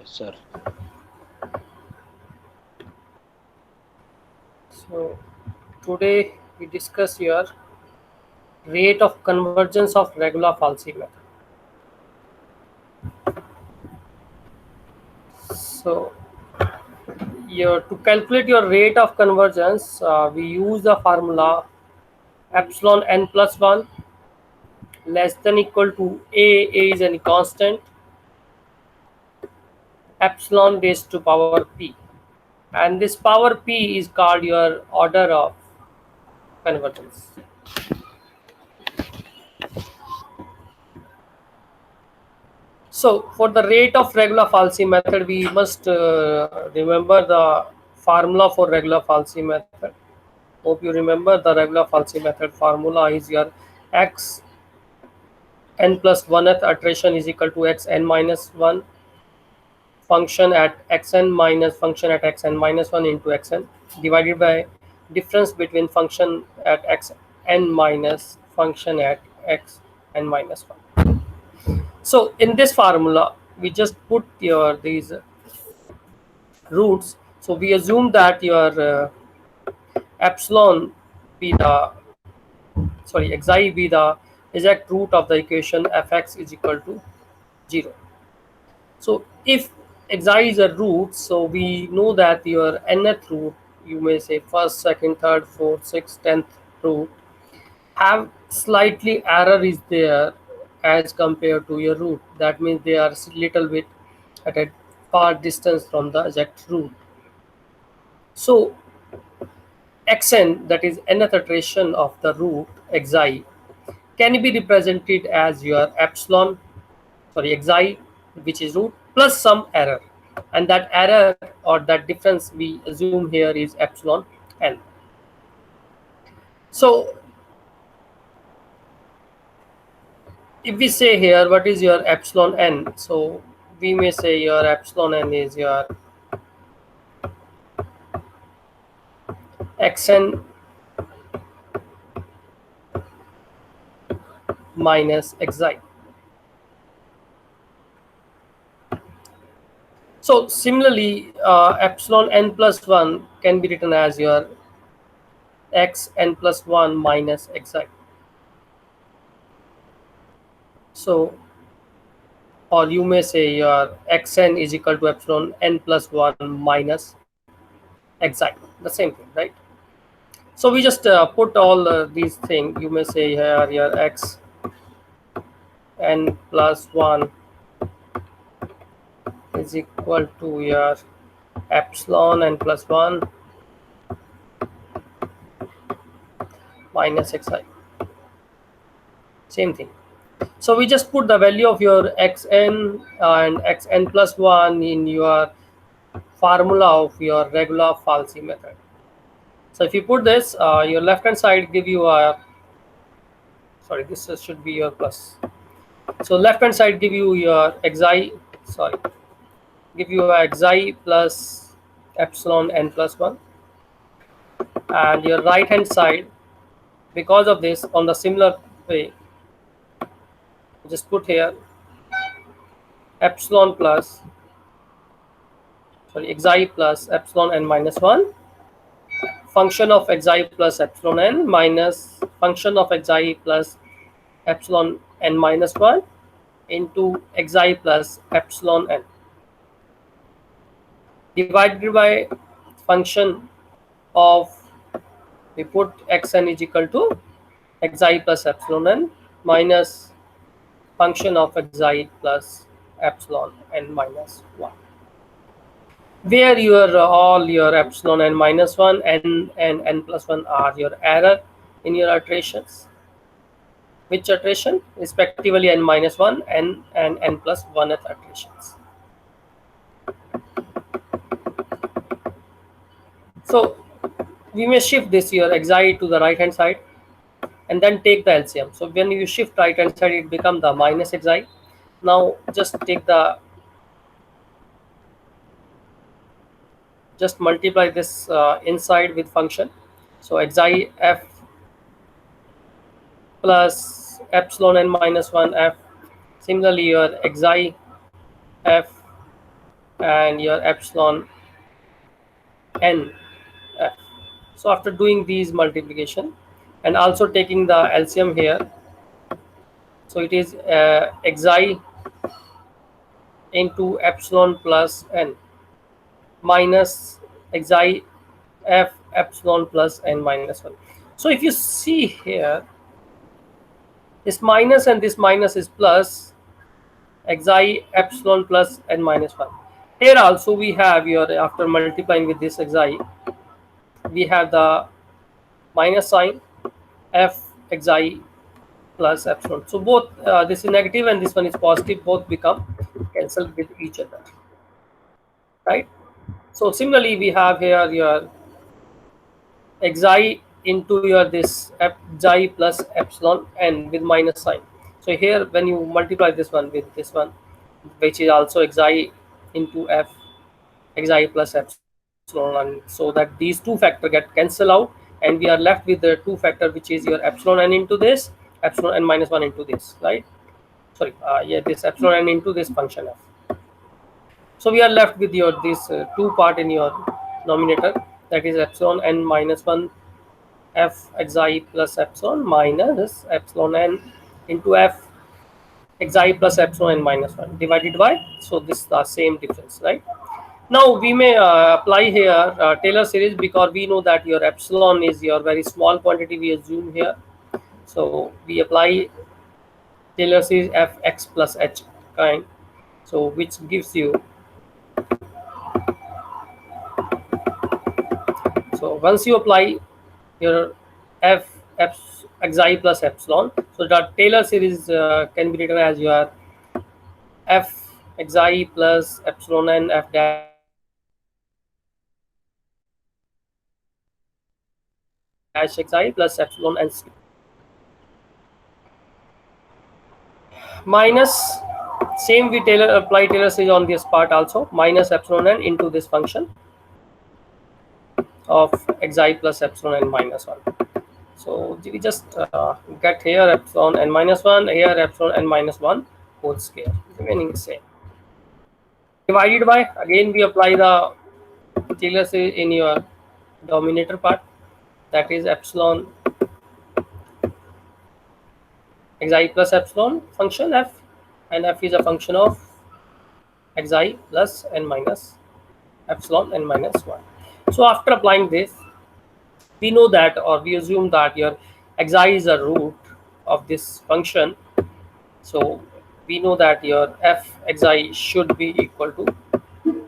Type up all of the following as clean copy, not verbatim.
sir. So today we discuss your rate of convergence of regular Falsi method. So your to calculate your rate of convergence, we use the formula epsilon n plus 1 less than equal to a is any constant, epsilon raised to power p, and this power p is called your order of convergence. So for the rate of regular Falsi method, we must remember the formula for regular Falsi method. Hope you remember the regular Falsi method formula is your x n plus 1th iteration is equal to x n minus 1 function at xn minus function at xn minus 1 into xn divided by difference between function at xn minus function at xn minus 1. So in this formula, we just put your these roots. So we assume that your epsilon be the xi be the exact root of the equation fx is equal to 0. So if xi is a root, so we know that your nth root, you may say first, second, third, fourth, sixth, 10th root, have slightly error is there as compared to your root. That means they are little bit at a far distance from the exact root. So xn, that is nth iteration of the root xi, can be represented as your epsilon, xi, which is root, plus some error, and that error or that difference we assume here is epsilon n. So if we say here what is your epsilon n, so we may say your epsilon n is your xn minus xi. So similarly, epsilon n plus 1 can be written as your x n plus 1 minus xi. So, or you may say your xn is equal to epsilon n plus 1 minus xi. The same thing, right? So we just put all these things. You may say here your x n plus 1 is equal to your epsilon n plus 1 minus xi. Same thing. So we just put the value of your xn and xn plus 1 in your formula of your regular Falsi method. So if you put this, your left hand side give you a, sorry, this should be your plus. So left hand side give you your xi, sorry, give you a xi plus epsilon n plus 1, and your right hand side, because of this, on the similar way, just put here epsilon plus, sorry, xi plus epsilon n minus 1 function of xi plus epsilon n minus function of xi plus epsilon n minus 1 into xi plus epsilon n divided by function of, we put xn is equal to xi plus epsilon n minus function of xi plus epsilon n minus 1, where your all your epsilon n minus 1 n and n plus 1 are your error in your iterations, which iteration respectively n minus 1 n and n plus 1th iterations. So we may shift this your xi to the right hand side and then take the LCM. So when you shift right hand side, it becomes the minus xi. Now just multiply this inside with function. So xi f plus epsilon n minus 1 f. Similarly, your xi f and your epsilon n f. So after doing these multiplication and also taking the LCM here, so it is xi into epsilon plus n minus xi f epsilon plus n minus 1. So if you see here, this minus and this minus is plus xi epsilon plus n minus 1. Here also we have your, after multiplying with this xi, we have the minus sign f xi plus epsilon. So both this is negative and this one is positive, both become cancelled with each other, right? So similarly we have here your xi into your this xi plus epsilon n with minus sign. So here when you multiply this one with this one, which is also xi into f xi plus epsilon, and so that these two factor get cancelled out, and we are left with the two factor which is your epsilon n into this, epsilon n minus 1 into this, right? Sorry, yeah, this epsilon n into this function f. So we are left with your this two part in your denominator, that is epsilon n minus 1 f xi plus epsilon minus epsilon n into f xi plus epsilon n minus 1 divided by, so this is the same difference, right? Now we may apply here Taylor series, because we know that your epsilon is your very small quantity we assume here. So we apply Taylor series fx plus h kind, so which gives you, so once you apply your f xi plus epsilon, so the Taylor series can be written as your f xi plus epsilon n f dash xi plus epsilon n square minus, same we Taylor apply Taylor series on this part also, minus epsilon n into this function of xi plus epsilon n minus 1. So we just get here epsilon n minus 1, here epsilon n minus 1 whole square, remaining the same. Divided by, again we apply the Taylor series in your denominator part, that is epsilon xi plus epsilon function f, and f is a function of xi plus n minus epsilon n minus 1. So after applying this, we know that, or we assume that your xi is a root of this function. So we know that your f xi should be equal to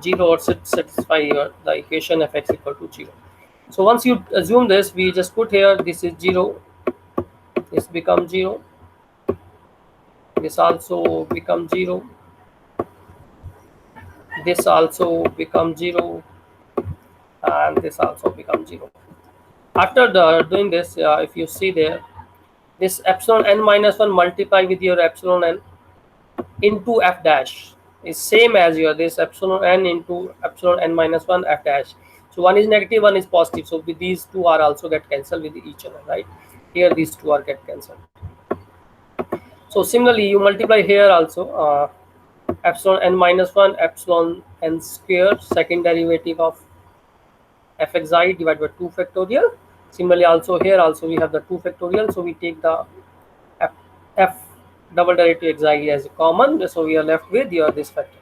0, or should satisfy your the equation f x equal to 0. So once you assume this, we just put here this is 0, this becomes 0, this also becomes 0, this also becomes 0, and this also becomes 0. After doing this, if you see there, this epsilon n minus 1 multiply with your epsilon n into f dash is same as your this epsilon n into epsilon n minus 1 f dash. So one is negative, one is positive, so with these two are also get cancelled with each other, right? Here these two are get cancelled. So similarly you multiply here also epsilon n minus 1 epsilon n square, second derivative of fxi divided by 2 factorial. Similarly also here also we have the 2 factorial, so we take the f double derivative xi as a common, so we are left with your this factor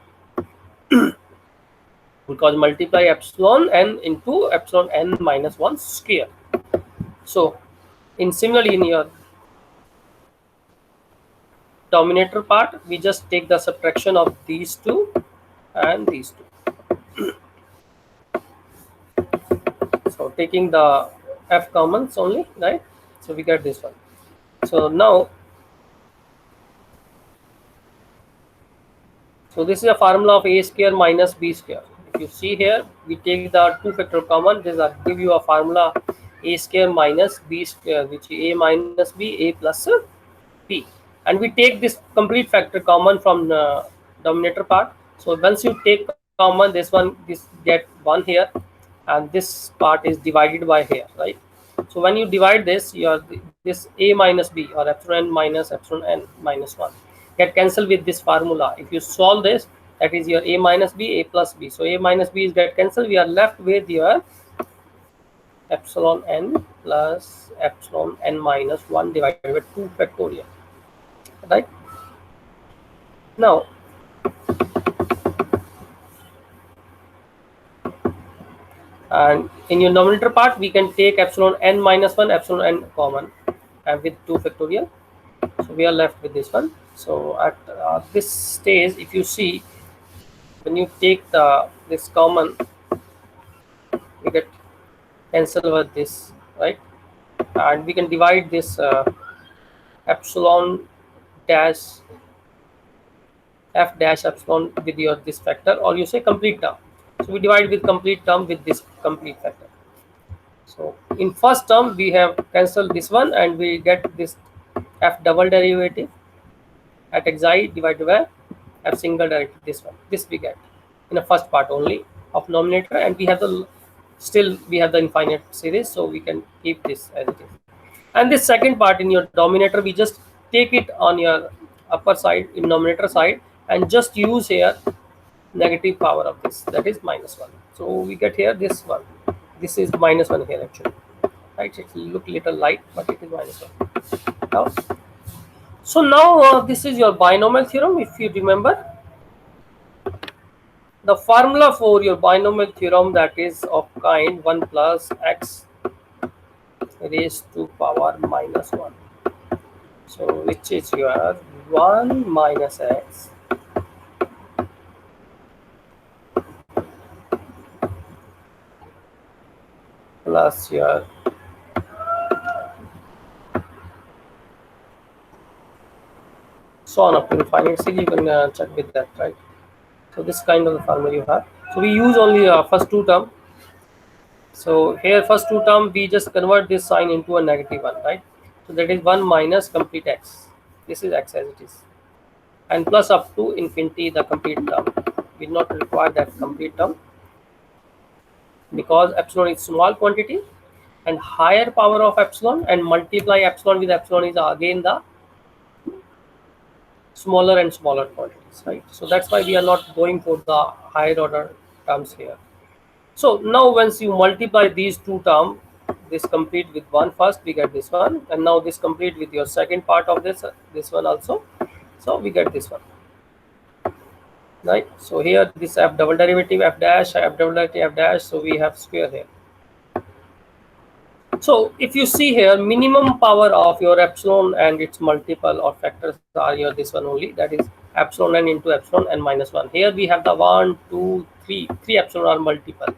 because multiply epsilon n into epsilon n minus 1 square. So in similarly in your denominator part, we just take the subtraction of these two and these two. So taking the f commons only, right? So we get this one. So now, so this is a formula of a square minus b square. If you see here, we take the two factor common, this will give you a formula a square minus b square, which is a minus b, a plus b. And we take this complete factor common from the denominator part. So once you take common this one, this get 1 here, and this part is divided by here, right? So when you divide this, your this a minus b or epsilon n minus epsilon n minus 1 get cancelled with this formula. If you solve this, that is your a minus b, a plus b. So a minus b is get cancelled. We are left with your epsilon n plus epsilon n minus 1 divided by 2 factorial, right? Now, and in your numerator part, we can take epsilon n minus 1, epsilon n common, and with 2 factorial. So we are left with this one. So at this stage, if you see, when you take this common, we get cancel with this, right? And we can divide this epsilon dash f dash epsilon with your this factor, or you say complete term. So we divide with complete term with this complete factor. So in first term we have cancelled this one and we get this f double derivative at xi divided by f single derivative, this one. This we get in the first part only of nominator, and we have the still we have the infinite series, so we can keep this as it is. And this second part in your denominator, we just take it on your upper side in denominator side and just use here negative power of this, that is minus 1. So we get here this one. This is minus 1 here actually, right? It will look little light, but it is minus 1 now. So now this is your binomial theorem. If you remember the formula for your binomial theorem, that is of kind 1 plus x raised to power minus 1. So which is your 1 minus x plus your so on up to infinite. See, you can check with that, right? So this kind of the formula you have. So we use only first two term. So here first two term we just convert this sign into a negative one, right? So that is 1 minus complete x. This is x as it is, and plus up to infinity the complete term. We do not require that complete term because epsilon is small quantity, and higher power of epsilon and multiply epsilon with epsilon is again the smaller and smaller quantities, right? So that's why we are not going for the higher order terms here. So now once you multiply these two terms, this complete with one first, we get this one, and now this complete with your second part of this one also. So we get this one, right? So here this f double derivative f dash, f double derivative f dash. So we have square here. So if you see here, minimum power of your epsilon and its multiple or factors are here this one only, that is epsilon n into epsilon n minus 1. Here we have the 1, 2, 3, 3 epsilon are multiple.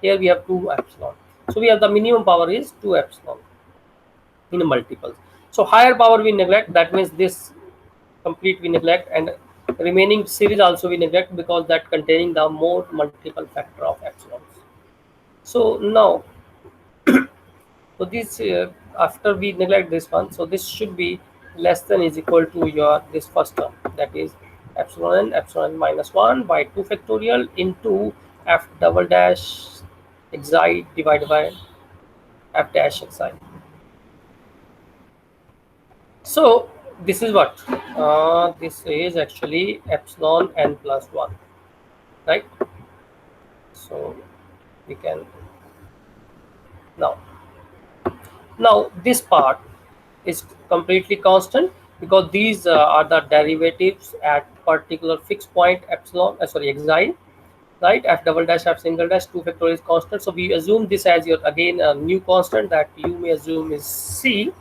Here we have 2 epsilon. So we have the minimum power is 2 epsilon in multiples. So higher power we neglect, that means this complete we neglect, and remaining series also we neglect because that containing the more multiple factor of epsilons. So now so this after we neglect this one, so this should be less than is equal to your this first term, that is epsilon minus 1 by 2 factorial into f double dash xi divided by f dash xi. So this is what this is actually epsilon n plus 1, right? So we can now this part is completely constant because these are the derivatives at particular fixed point epsilon xi, right? F double dash f single dash 2 factorial is constant, so we assume this as your again a new constant that you may assume is c.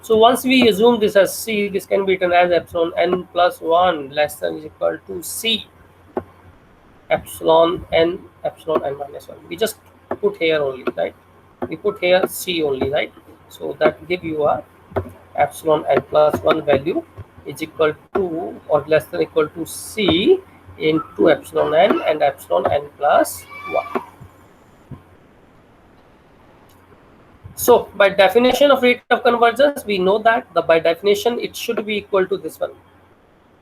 So once we assume this as c, this can be written as epsilon n plus 1 less than is equal to c epsilon n minus 1. We just put here only, right? We put here c only, right? So that give you a epsilon n plus 1 value is equal to or less than equal to c into epsilon n and epsilon n plus 1. So by definition of rate of convergence, we know that by definition it should be equal to this one,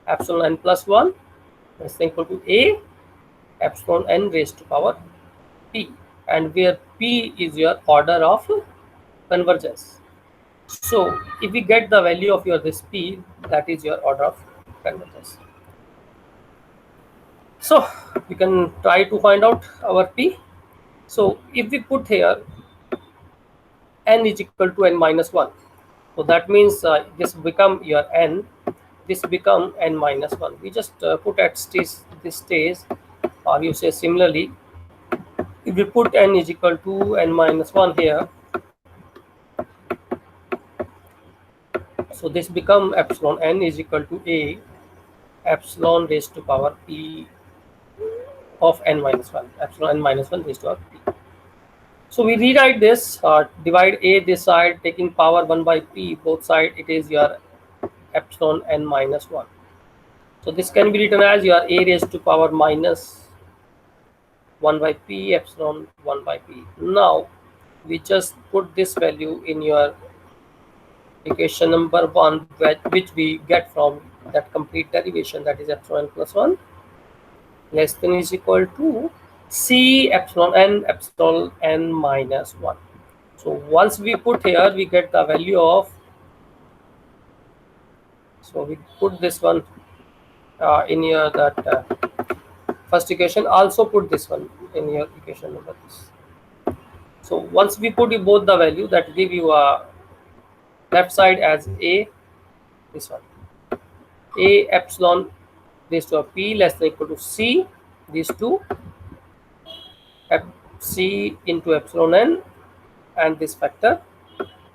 epsilon n plus 1 is equal to a epsilon n raised to power p, and where p is your order of convergence. So if we get the value of your this p, that is your order of convergence. So we can try to find out our P. So if we put here n is equal to n minus 1, so that means this become your n, this become n minus 1. We just put at stage, this stage, or you say similarly, if we put n is equal to n minus 1 here, so this become epsilon n is equal to a epsilon raised to power p of n minus 1, epsilon n minus 1 raised to power p. So we rewrite this, divide a this side, taking power 1 by p, both side it is your epsilon n minus 1. So this can be written as your a raised to power minus 1 by p epsilon 1 by p. Now we just put this value in your equation number 1, which we get from that complete derivation, that is epsilon plus 1 less than is equal to c epsilon n minus 1. So once we put here, we get the value of, so we put this one in your that first equation, also put this one in your equation number this. So once we put both the value, that give you a left side as a, this one, a epsilon raised to a p less than equal to c, these two, c into epsilon n, and this factor,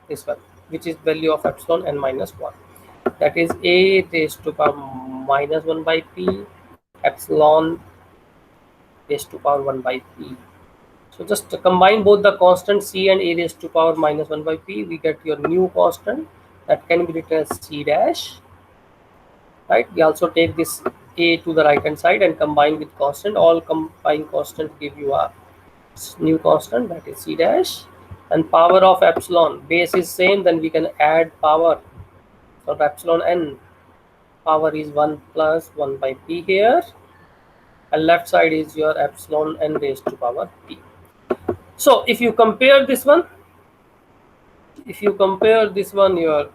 this one, which is value of epsilon n minus 1. That is a raised to power minus 1 by p epsilon raised to power 1 by p. So just to combine both the constant c and a raised to power minus 1 by p, we get your new constant that can be written as c dash. Right? We also take this a to the right hand side and combine with constant. All combined constant give you a new constant, that is c dash. And power of epsilon, base is same, then we can add power. So epsilon n power is 1 plus 1 by p here, and left side is your epsilon n raised to power p. So if you compare this one, your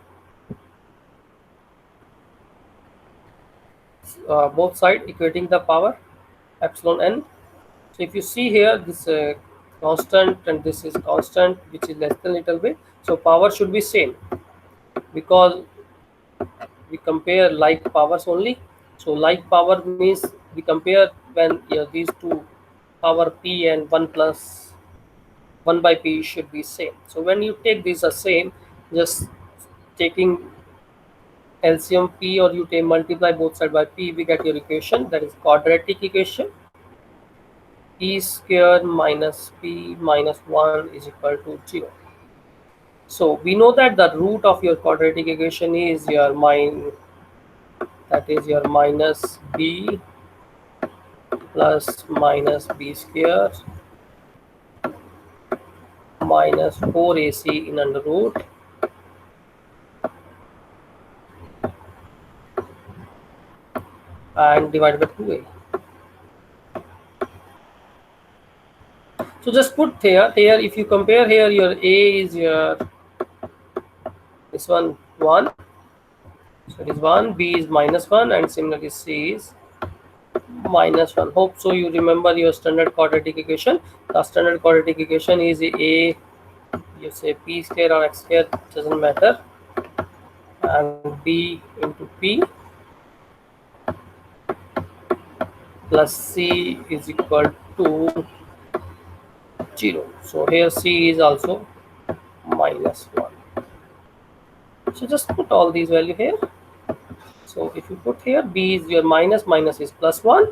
both side equating the power epsilon n. So if you see here, this constant and this is constant, which is less than little bit, so power should be same, because we compare like powers only. So like power means we compare when these two power p and 1 plus 1 by p should be same. So when you take these as same, just taking LCM p, or you take multiply both side by p, we get your equation, that is quadratic equation. E square minus p minus 1 is equal to 0. So we know that the root of your quadratic equation is your that is your minus b plus minus b square minus 4ac in under root and divided by 2a. So just put here if you compare here, your a is your this one 1, so it is 1, b is minus 1, and similarly c is minus 1. Hope so you remember your standard quadratic equation. The standard quadratic equation is a, you say p square or x square, doesn't matter, and b into p plus c is equal to 0. So here c is also minus 1. So just put all these value here. So if you put here, b is your minus is plus 1,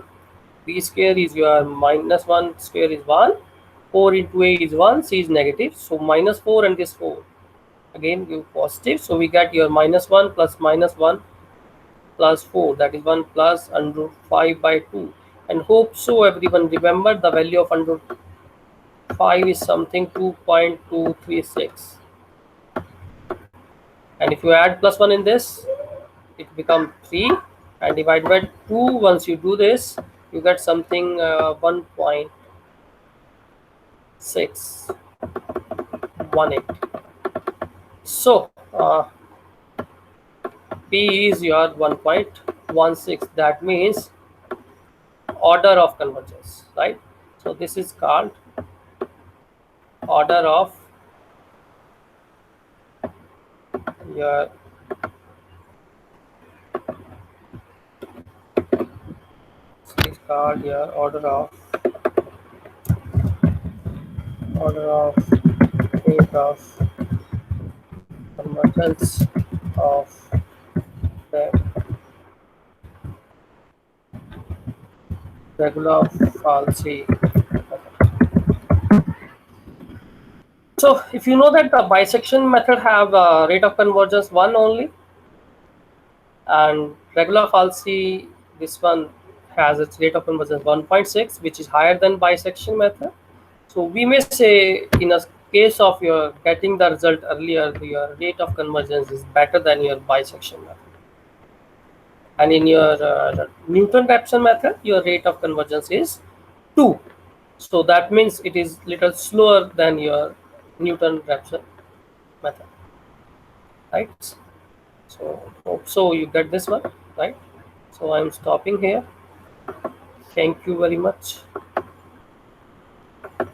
b square is your minus 1 square is 1, 4 into a is 1, c is negative, so minus 4 and this 4 again give positive. So we get your minus 1 plus minus 1 plus 4, that is 1 plus under root 5 by 2. And hope so everyone remember the value of under root 5 is something 2.236, and if you add plus 1 in this, it becomes 3, and divide by 2. Once you do this, you get something 1.618. So p is your 1.16. That means order of convergence, right? So this is called order of your is called your order of rate of convergence of the regular Falsi. So if you know that the bisection method have a rate of convergence 1 only, and regular Falsi, this one has its rate of convergence 1.6, which is higher than bisection method. So we may say in a case of your getting the result earlier, your rate of convergence is better than your bisection method. And in your Newton-Raphson method, your rate of convergence is 2. So that means it is little slower than your Newton-Raphson method, right? So hope so you get this one, right? So I'm stopping here. Thank you very much.